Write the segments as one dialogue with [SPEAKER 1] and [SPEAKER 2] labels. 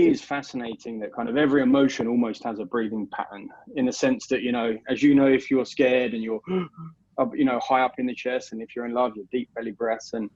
[SPEAKER 1] me is fascinating that kind of every emotion almost has a breathing pattern, in the sense that, as you know, if you're scared and you're, up, high up in the chest, and if you're in love, you're deep belly breaths. And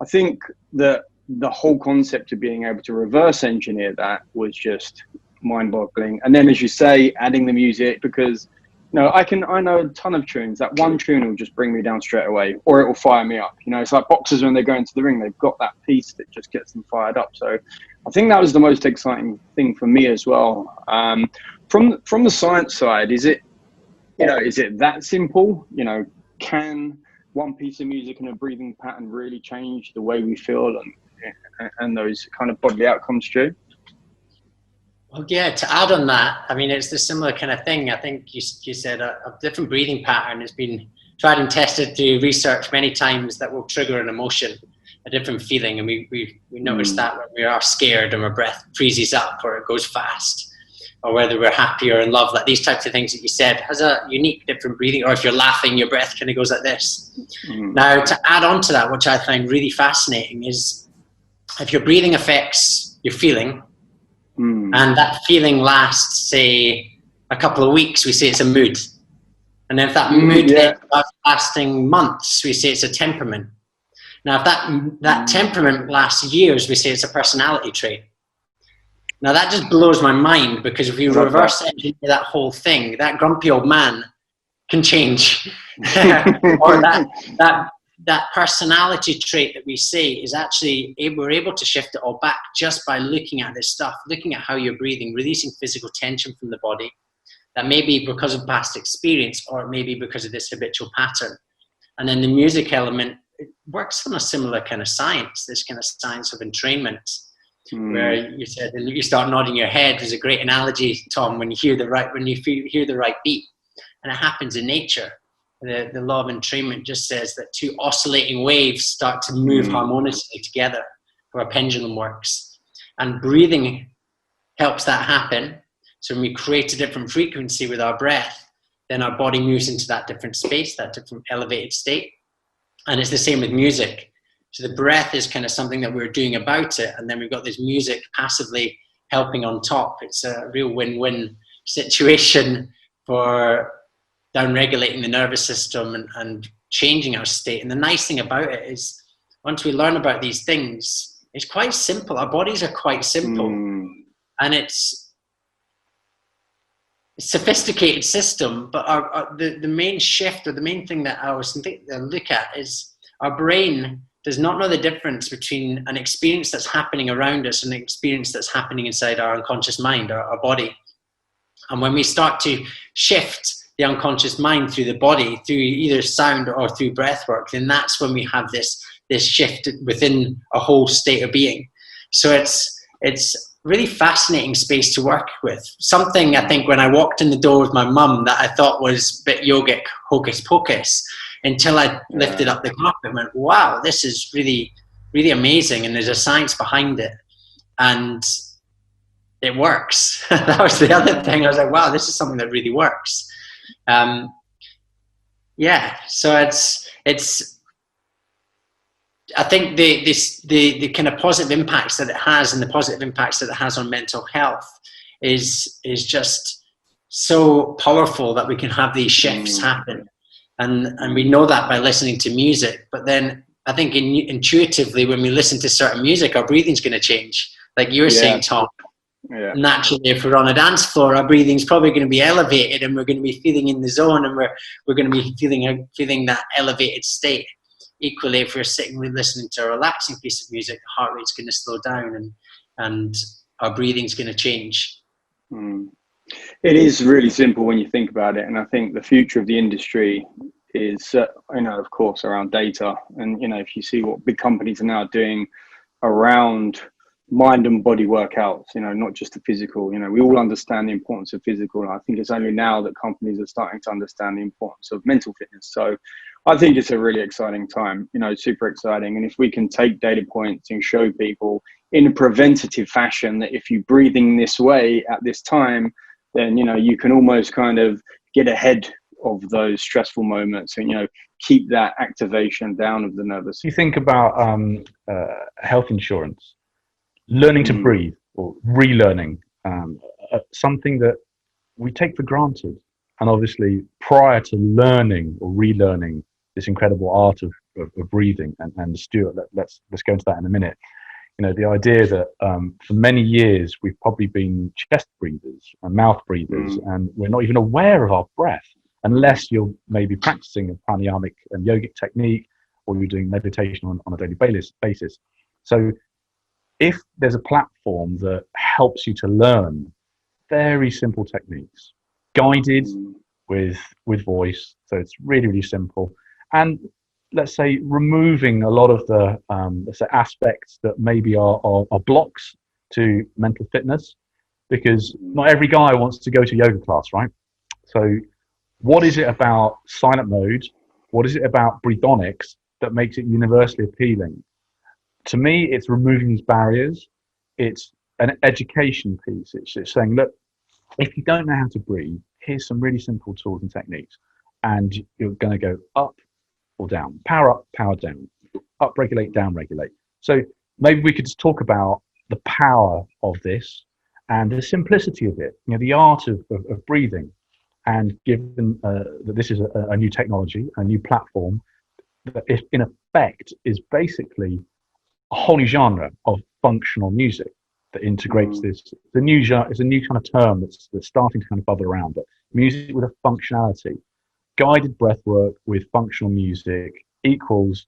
[SPEAKER 1] I think that the whole concept of being able to reverse engineer that was just mind boggling. And then, as you say, adding the music, because I know a ton of tunes. That one tune will just bring me down straight away, or it will fire me up. It's like boxers when they go into the ring, they've got that piece that just gets them fired up. So I think that was the most exciting thing for me as well. From the science side, is it that simple? Can one piece of music and a breathing pattern really change the way we feel and those kind of bodily outcomes, Stu?
[SPEAKER 2] Well, yeah, to add on that, I mean, it's the similar kind of thing. I think you said a different breathing pattern has been tried and tested through research many times that will trigger an emotion, a different feeling. And we notice that when we are scared and our breath freezes up or it goes fast, or whether we're happy or in love, like these types of things that you said has a unique different breathing. Or if you're laughing, your breath kind of goes like this. Now, to add on to that, which I find really fascinating, is if your breathing affects your feeling, and that feeling lasts, say, a couple of weeks, we say it's a mood. And then if that mood then starts lasting months, we say it's a temperament. Now, if that temperament lasts years, we say it's a personality trait. Now, that just blows my mind, because if you reverse engineer that whole thing, that grumpy old man can change. Or that personality trait that we say is actually, we're able to shift it all back just by looking at this stuff, looking at how you're breathing, releasing physical tension from the body. That may be because of past experience, or it may be because of this habitual pattern. And then the music element, it works on a similar kind of science, this kind of science of entrainment, where you said, you start nodding your head. There's a great analogy, Tom, when you hear the right beat, and it happens in nature. The law of entrainment just says that two oscillating waves start to move harmoniously together, where a pendulum works. And breathing helps that happen. So when we create a different frequency with our breath, then our body moves into that different space, that different elevated state. And it's the same with music. So the breath is kind of something that we're doing about it. And then we've got this music passively helping on top. It's a real win-win situation for down-regulating the nervous system and changing our state. And the nice thing about it is, once we learn about these things, it's quite simple. Our bodies are quite simple. And it's a sophisticated system, but the main shift, or the main thing that I always look at, is our brain does not know the difference between an experience that's happening around us and an experience that's happening inside our unconscious mind, our body. And when we start to shift the unconscious mind through the body, through either sound or through breath work, then that's when we have this shift within a whole state of being. So it's really fascinating space to work with. Something, I think, when I walked in the door with my mum, that I thought was a bit yogic, hocus pocus, until I lifted up the carpet and went, wow, this is really, really amazing. And there's a science behind it. And it works. That was the other thing. I was like, wow, this is something that really works. So it's I think the kind of positive impacts that it has, and the positive impacts that it has on mental health is just so powerful, that we can have these shifts happen. And we know that by listening to music. But then I think intuitively, when we listen to certain music, our breathing's going to change. Like you were saying, Tom. Yeah. Naturally, if we're on a dance floor, our breathing's probably going to be elevated, and we're going to be feeling in the zone, and we're going to be feeling that elevated state. Equally, if we're sitting listening to a relaxing piece of music, the heart rate's going to slow down, and our breathing's going to change.
[SPEAKER 1] It is really simple when you think about it, and I think the future of the industry is, of course, around data. And if you see what big companies are now doing around mind and body workouts, not just the physical. We all understand the importance of physical, and I think it's only now that companies are starting to understand the importance of mental fitness. So I think it's a really exciting time, super exciting. And if we can take data points and show people in a preventative fashion that if you're breathing this way at this time, then, you can almost kind of get ahead of those stressful moments and, keep that activation down of the nervous system.
[SPEAKER 3] You think about health insurance. Learning to breathe, or relearning something that we take for granted. And obviously, prior to learning or relearning this incredible art of breathing, and Stuart, let's go into that in a minute. You know, the idea that for many years we've probably been chest breathers and mouth breathers, and we're not even aware of our breath unless you're maybe practicing a pranayamic and yogic technique, or you're doing meditation on a daily basis. So if there's a platform that helps you to learn very simple techniques, guided with voice, so it's really, really simple, and let's say removing a lot of the let's say aspects that maybe are blocks to mental fitness, because not every guy wants to go to yoga class, right? So what is it about silent mode? What is it about breathonics that makes it universally appealing? To me, it's removing these barriers. It's an education piece. It's saying, look, if you don't know how to breathe, here's some really simple tools and techniques, and you're going to go up or down, power up, power down, up regulate, down regulate. So maybe we could just talk about the power of this and the simplicity of it, you know, the art of breathing. And given that this is a new technology, a new platform, that in effect is basically a whole new genre of functional music that integrates this. It's a new kind of term that's starting to kind of bubble around, but music with a functionality. Guided breath work with functional music equals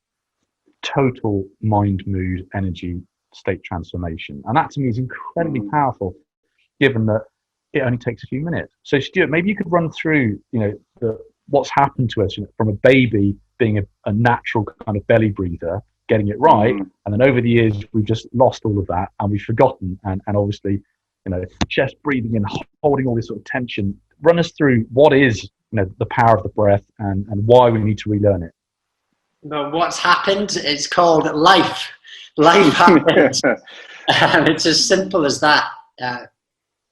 [SPEAKER 3] total mind, mood, energy, state transformation. And that to me is incredibly powerful, given that it only takes a few minutes. So Stuart, maybe you could run through, you know, what's happened to us, you know, from a baby being a natural kind of belly breather, getting it right, and then over the years we've just lost all of that and we've forgotten, and obviously, you know, chest breathing and holding all this sort of tension. Run us through what is, you know, the power of the breath and why we need to relearn it.
[SPEAKER 2] Well, what's happened? It's called life. Life happened. It's as simple as that.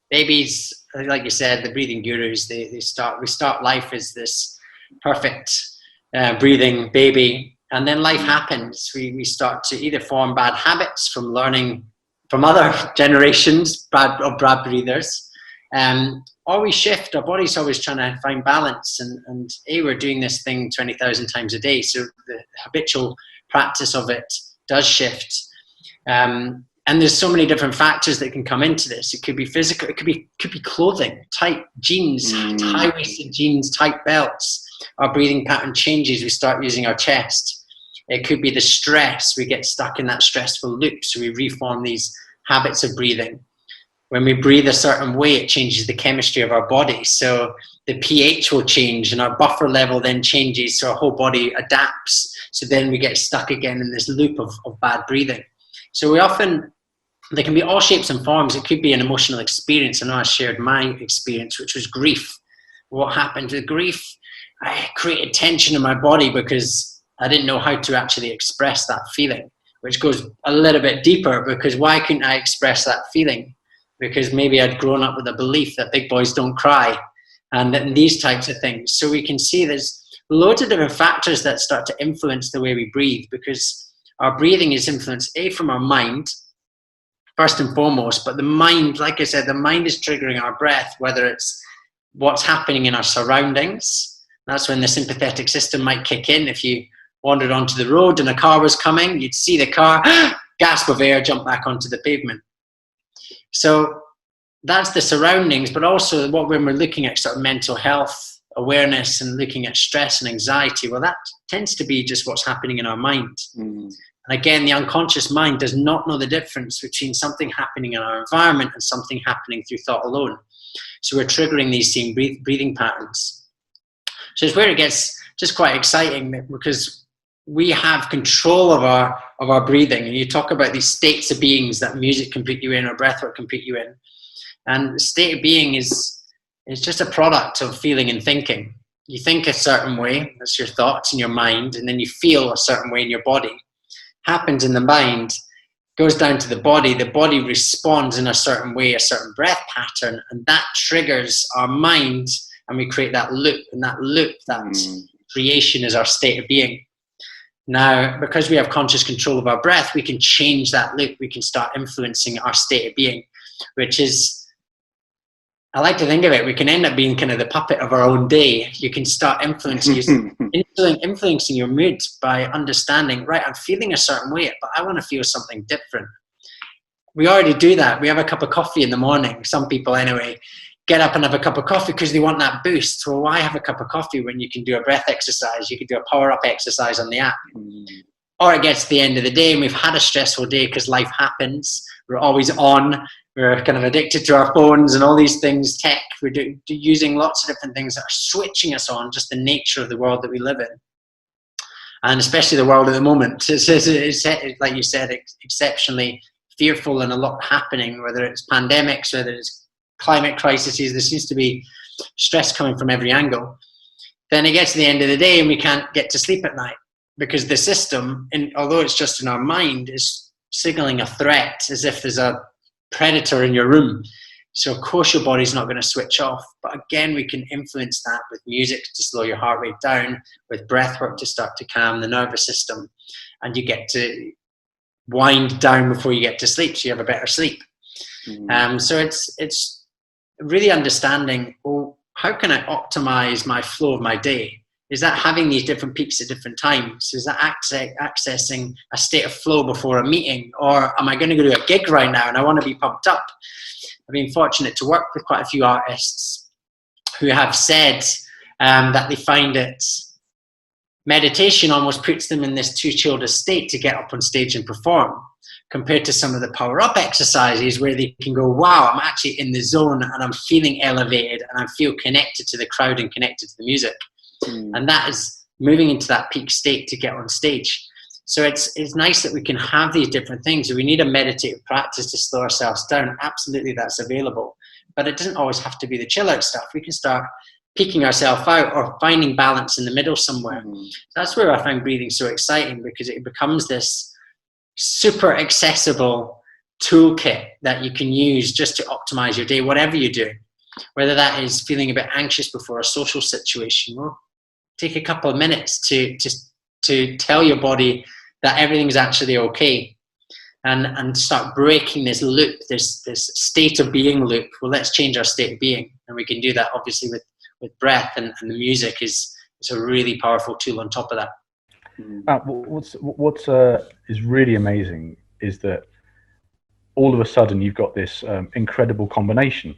[SPEAKER 2] Babies, like you said, the breathing gurus, we start life as this perfect breathing baby, and then life happens. We start to either form bad habits from learning from other generations of bad breathers, or we shift. Our body's always trying to find balance, and we're doing this thing 20,000 times a day, so the habitual practice of it does shift. And there's so many different factors that can come into this. It could be physical, it could be clothing, tight jeans, high-waisted jeans, tight belts. Our breathing pattern changes, we start using our chest. It could be the stress, we get stuck in that stressful loop, so we reform these habits of breathing. When we breathe a certain way, it changes the chemistry of our body. So the pH will change and our buffer level then changes, so our whole body adapts. So then we get stuck again in this loop of bad breathing. So there can be all shapes and forms. It could be an emotional experience. I know I shared my experience, which was grief. What happened with grief? I created tension in my body because I didn't know how to actually express that feeling, which goes a little bit deeper, because why couldn't I express that feeling? Because maybe I'd grown up with a belief that big boys don't cry and these types of things. So we can see there's loads of different factors that start to influence the way we breathe, because our breathing is influenced, from our mind, first and foremost, but the mind, like I said, the mind is triggering our breath, whether it's what's happening in our surroundings. That's when the sympathetic system might kick in. If you wandered onto the road and a car was coming, you'd see the car, gasp of air, jump back onto the pavement. So that's the surroundings, but also when we're looking at sort of mental health awareness and looking at stress and anxiety, well, that tends to be just what's happening in our mind. And again, the unconscious mind does not know the difference between something happening in our environment and something happening through thought alone. So we're triggering these same breathing patterns. So it's where it gets just quite exciting, because we have control of our breathing. And you talk about these states of beings that music can put you in or breathwork can put you in. And state of being is just a product of feeling and thinking. You think a certain way, that's your thoughts in your mind, and then you feel a certain way in your body. Happens in the mind, goes down to the body responds in a certain way, a certain breath pattern, and that triggers our mind, and we create that loop, that creation is our state of being. Now, because we have conscious control of our breath, we can change that loop, we can start influencing our state of being. which is, I like to think of it, we can end up being kind of the puppet of our own day. You can start influencing your mood by understanding, right, I'm feeling a certain way, but I want to feel something different. We already do that. We have a cup of coffee in the morning. Some people anyway get up and have a cup of coffee because they want that boost. Well, why have a cup of coffee when you can do a breath exercise? You can do a power up exercise on the app. Or it gets to the end of the day and we've had a stressful day because life happens. We're always on. We're kind of addicted to our phones and all these things, tech. We're using lots of different things that are switching us on, just the nature of the world that we live in. And especially the world at the moment. It's like you said, exceptionally fearful and a lot happening, whether it's pandemics, whether it's climate crises. There seems to be stress coming from every angle. Then it gets to the end of the day and we can't get to sleep at night because the system, although it's just in our mind, is signaling a threat as if there's a predator in your room. So of course your body's not going to switch off, but again we can influence that with music to slow your heart rate down, with breath work to start to calm the nervous system, and you get to wind down before you get to sleep, so you have a better sleep. So it's really understanding, well, how can I optimize my flow of my day? Is that having these different peaks at different times? Is that accessing a state of flow before a meeting? Or am I going to go to a gig right now and I want to be pumped up? I've been fortunate to work with quite a few artists who have said that they find it, meditation almost puts them in this too chilled a state to get up on stage and perform, compared to some of the power up exercises where they can go, wow, I'm actually in the zone and I'm feeling elevated and I feel connected to the crowd and connected to the music. And that is moving into that peak state to get on stage. So it's nice that we can have these different things. We need a meditative practice to slow ourselves down. Absolutely, that's available. But it doesn't always have to be the chill out stuff. We can start peaking ourselves out or finding balance in the middle somewhere. That's where I find breathing so exciting, because it becomes this super accessible toolkit that you can use just to optimize your day, whatever you do. Whether that is feeling a bit anxious before a social situation, well, take a couple of minutes to tell your body that everything's actually okay, and start breaking this loop, this state of being loop. Well, let's change our state of being, and we can do that obviously with breath, and the music is a really powerful tool on top of that.
[SPEAKER 3] What is really amazing is that all of a sudden you've got this incredible combination.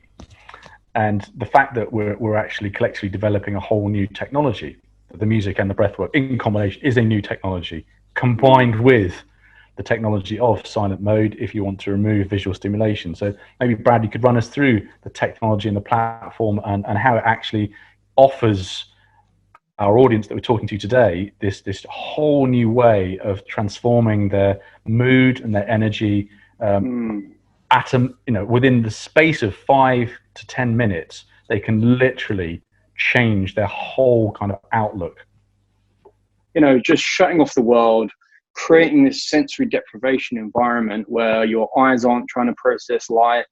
[SPEAKER 3] And the fact that we're actually collectively developing a whole new technology, the music and the breathwork in combination is a new technology, combined with the technology of silent mode if you want to remove visual stimulation. So maybe Brad, you could run us through the technology and the platform and how it actually offers our audience that we're talking to today this whole new way of transforming their mood and their energy within the space of 5 to 10 minutes. They can literally change their whole kind of outlook.
[SPEAKER 1] Just shutting off the world, creating this sensory deprivation environment where your eyes aren't trying to process light,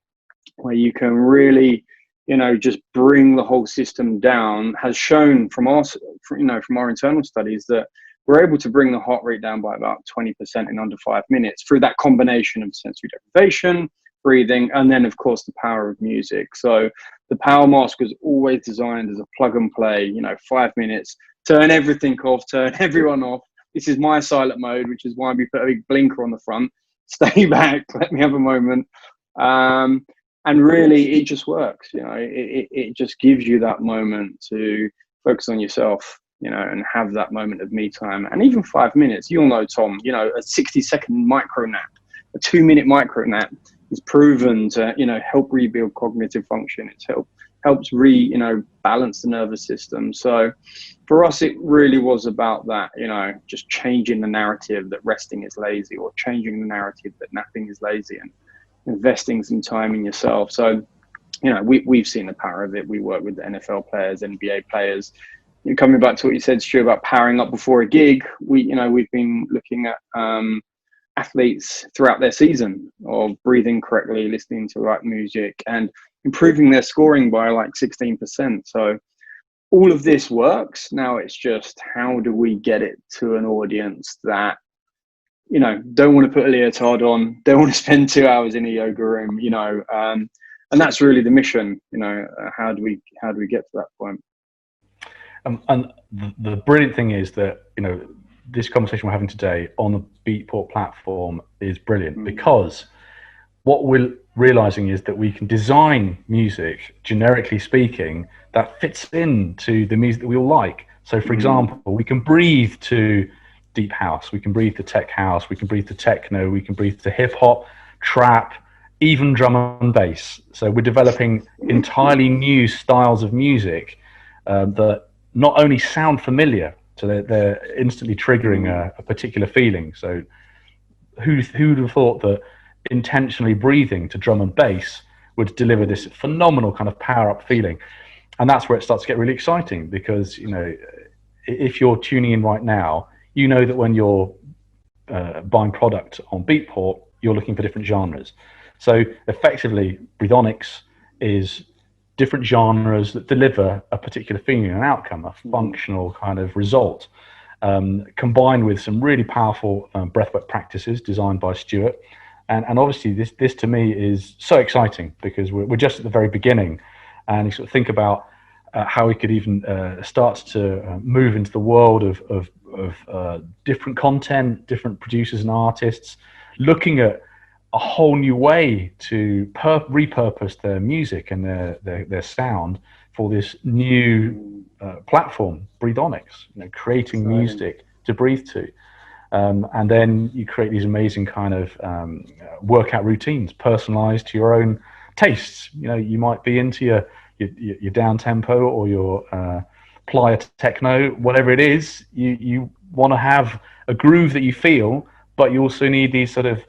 [SPEAKER 1] where you can really, just bring the whole system down, has shown from our internal studies that we're able to bring the heart rate down by about 20% in under 5 minutes through that combination of sensory deprivation, breathing, and then of course the power of music. So the Power Mask was always designed as a plug and play, 5 minutes, turn everything off, turn everyone off. This is my silent mode, which is why we put a big blinker on the front. Stay back, let me have a moment. And really it just works, it just gives you that moment to focus on yourself, and have that moment of me time. And even 5 minutes, you'll know, Tom, a 60-second micro nap, a 2-minute micro nap is proven to, help rebuild cognitive function. It's helps balance the nervous system. So for us, it really was about that, just changing the narrative that resting is lazy, or changing the narrative that napping is lazy, and investing some time in yourself. So, we've seen the power of it. We work with the NFL players, NBA players. Coming back to what you said, Stu, about powering up before a gig, we've been looking at athletes throughout their season of breathing correctly, listening to the right music, and improving their scoring by like 16%. So all of this works. Now it's just, how do we get it to an audience that you know, don't want to put a leotard on, don't want to spend 2 hours in a yoga room, you know, and that's really the mission, you know. How do we get to that point?
[SPEAKER 3] And the brilliant thing is that, you know, this conversation we're having today on the Beatport platform is brilliant, because what we're realizing is that we can design music, generically speaking, that fits into the music that we all like. So, for example, we can breathe to deep house, we can breathe to tech house, we can breathe to techno, we can breathe to hip hop, trap, even drum and bass. So we're developing entirely new styles of music that not only sound familiar, so they're instantly triggering a particular feeling. So who'd have thought that intentionally breathing to drum and bass would deliver this phenomenal kind of power up feeling? And that's where it starts to get really exciting, because, you know, if you're tuning in right now, you know that when you're buying product on Beatport, you're looking for different genres. So effectively, Breathonics is different genres that deliver a particular feeling, an outcome, a functional kind of result, combined with some really powerful breathwork practices designed by Stuart. And obviously this to me is so exciting, because we're just at the very beginning, and you sort of think about how we could even start to move into the world of different content, different producers and artists, looking at a whole new way to repurpose their music and their sound for this new platform, Breathonics. You know, creating music to breathe to, and then you create these amazing kind of workout routines, personalized to your own tastes. You know, you might be into your down tempo or your playa techno, whatever it is. You want to have a groove that you feel, but you also need these sort of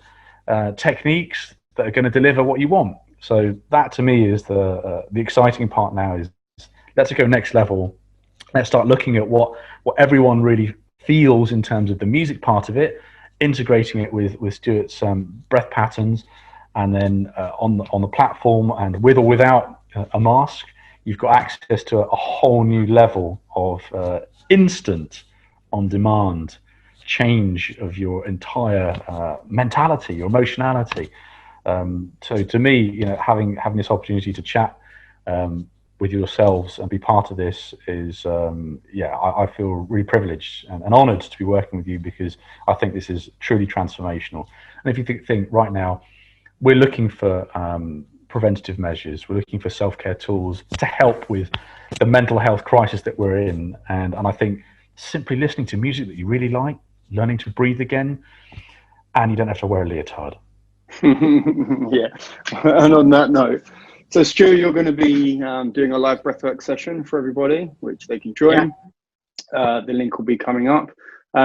[SPEAKER 3] techniques that are going to deliver what you want. So that to me is the exciting part now. Is let's go next level. Let's start looking at what everyone really feels in terms of the music part of it, integrating it with Stuart's breath patterns, and then on the platform, and with or without a mask, you've got access to a whole new level of instant, on-demand change of your entire mentality, your emotionality. So to me, you know, having this opportunity to chat with yourselves and be part of this is, I feel really privileged and honoured to be working with you, because I think this is truly transformational. And if you think right now, we're looking for preventative measures, we're looking for self-care tools to help with the mental health crisis that we're in, and I think simply listening to music that you really like, learning to breathe again, and you don't have to wear a leotard.
[SPEAKER 1] Yeah, and on that note, so Stu, you're going to be doing a live breathwork session for everybody, which they can join. The link will be coming up.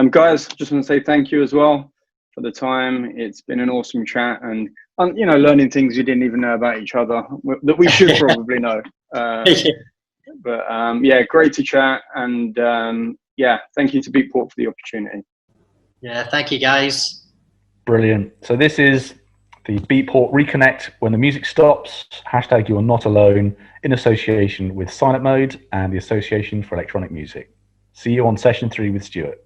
[SPEAKER 1] Guys, just want to say thank you as well for the time. It's been an awesome chat, and you know, learning things you didn't even know about each other that we should probably know. But yeah, great to chat, and yeah, thank you to Beatport for the opportunity.
[SPEAKER 2] Yeah, thank you guys.
[SPEAKER 3] Brilliant. So this is the Beatport ReConnect When the Music Stops, hashtag You Are Not Alone, in association with Silent Mode and the Association for Electronic Music. See you on session 3 with Stuart.